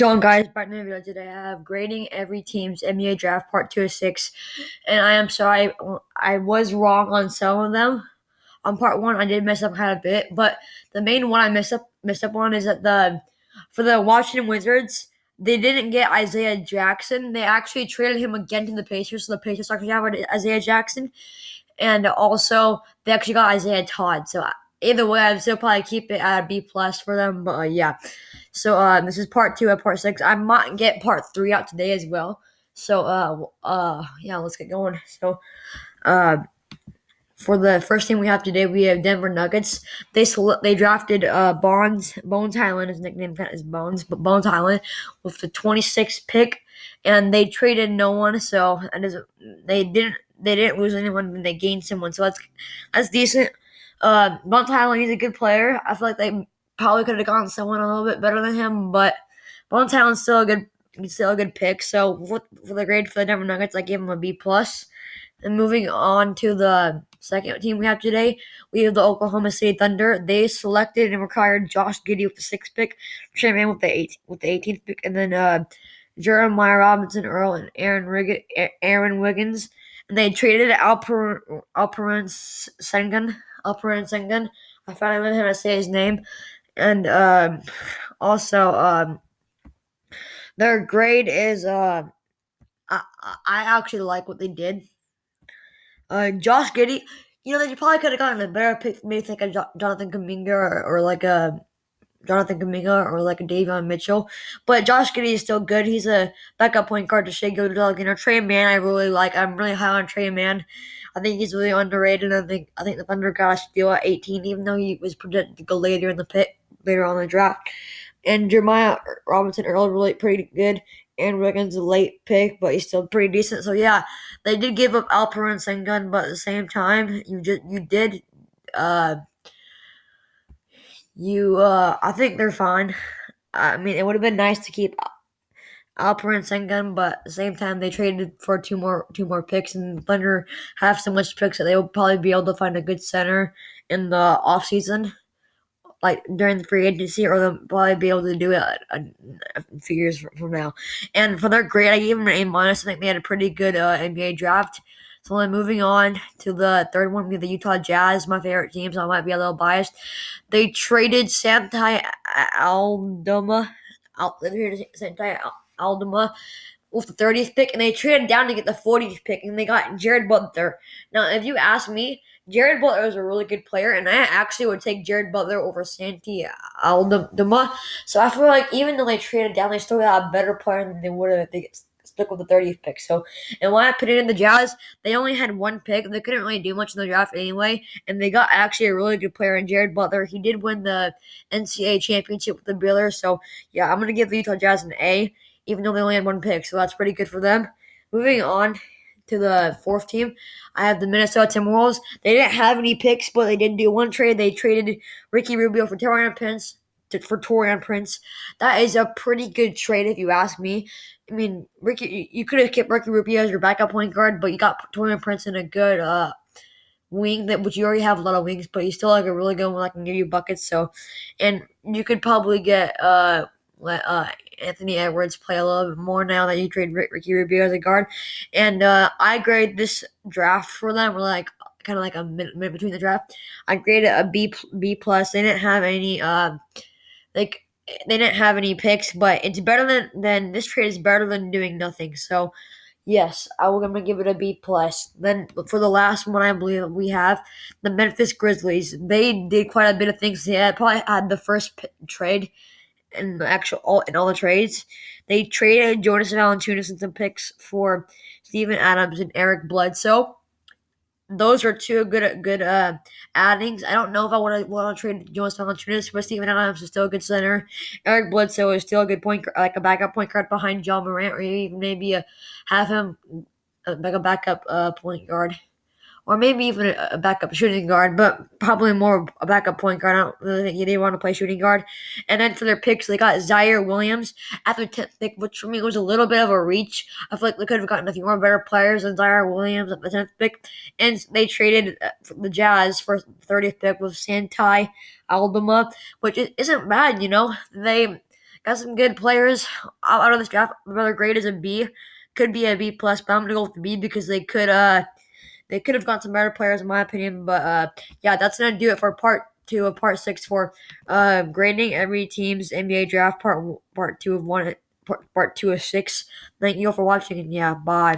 So guys, back in the video today, I have grading every team's NBA draft part 2 of 6, and I am sorry, I was wrong on some of them. On part 1, I did mess up kind of a bit, but the main one I messed up on is that for the Washington Wizards, they didn't get Isaiah Jackson. They actually traded him again to the Pacers, so the Pacers actually have Isaiah Jackson, and also they actually got Isaiah Todd. So either way, I'd still probably keep it at a B plus for them. But yeah, so this is part 2 of part 6. I might get part 3 out today as well. So yeah, let's get going. So uh. For the first team we have today, we have Denver Nuggets. They drafted Bones Highland. His nickname is Bones, but Bones Highland with the 26th pick, and they traded no one. So they didn't lose anyone, and they gained someone. So that's decent. Bones Highland, he's a good player. I feel like they probably could have gotten someone a little bit better than him, but Bones Highland's still a good pick. So for the grade for the Denver Nuggets, I gave him a B plus. And moving on to the second team we have today, we have the Oklahoma City Thunder. They selected and retired Josh Giddey with the 6th pick, Trey Mann with the 18th pick, and then Jeremiah Robinson Earl and Aaron Wiggins. And they traded Alperen Sengun. I finally learned how to say his name. And also their grade is I actually like what they did. Josh Giddey, they probably could have gotten a better pick. Maybe think of Jonathan Kuminga or like a Jonathan Kuminga or like a Davion Mitchell. But Josh Giddey is still good. He's a backup point guard to Shea Gilgeous-Alexander. Trey Mann, I really like. I'm really high on Trey Mann. I think he's really underrated. I think the Thunder got a steal at 18, even though he was projected to go later later on in the draft. And Jeremiah Robinson Earl really pretty good. And Wiggins a late pick, but he's still pretty decent. So yeah, they did give up Alperen Sengun, but at the same time, I think they're fine. I mean, it would have been nice to keep Alperen Sengun, but at the same time, they traded for two more picks, and the Thunder have so much picks that they will probably be able to find a good center in the offseason, like during the free agency, or they'll probably be able to do it a few years from now. And for their grade, I gave them an A minus. I think they had a pretty good NBA draft. So then moving on to the third one, we have the Utah Jazz, my favorite team, so I might be a little biased. They traded Santi Aldama, with the 30th pick, and they traded down to get the 40th pick, and they got Jared Butler. Now, if you ask me, Jared Butler is a really good player, and I actually would take Jared Butler over Santi Aldama. So I feel like even though they traded down, they still got a better player than they would have if they stuck with the 30th pick. So, and when I put it in the Jazz, they only had one pick. They couldn't really do much in the draft anyway, and they got actually a really good player in Jared Butler. He did win the NCAA championship with the Baylor. So, yeah, I'm going to give the Utah Jazz an A, even though they only had one pick. So that's pretty good for them. Moving on to the fourth team, I have the Minnesota Timberwolves. They didn't have any picks, but they did do one trade. They traded Ricky Rubio for Taurean Prince. That is a pretty good trade if you ask me. I mean, you could have kept Ricky Rubio as your backup point guard, but you got Taurean Prince in a good wing which you already have a lot of wings, but he's still like a really good one that can give you buckets. So, and you could probably get let Anthony Edwards play a little bit more now that you trade Ricky Rubio as a guard. And I grade this draft for them. We're like kind of like a mid between the draft. I graded a B plus. They didn't have any like they didn't have any picks, but it's better than this trade is better than doing nothing. So yes, I'm gonna give it a B plus. Then for the last one, I believe we have the Memphis Grizzlies. They did quite a bit of things. They probably had the first trade in all the trades. They traded Jonas Valanciunas and some picks for Steven Adams and Eric Bledsoe. Those are two good addings. I don't know if I want to trade Jonas Valanciunas, but Steven Adams is still a good center. Eric Bledsoe is still a good like a backup point guard behind John Morant, or even maybe have him like a backup point guard. Or maybe even a backup shooting guard, but probably more a backup point guard. I don't really think they want to play shooting guard. And then for their picks, they got Zaire Williams at the 10th pick, which for me was a little bit of a reach. I feel like they could have gotten a few more better players than Zaire Williams at the 10th pick. And they traded the Jazz for the 30th pick with Santi Aldama, which isn't bad, They Got some good players out of this draft. Another grade is a B. Could be a B plus, but I'm gonna go with the B because they could have gone some better players in my opinion. But yeah, that's gonna do it for part two of part six for grading every team's NBA draft part two of one part two of six. Thank you all for watching and yeah, bye.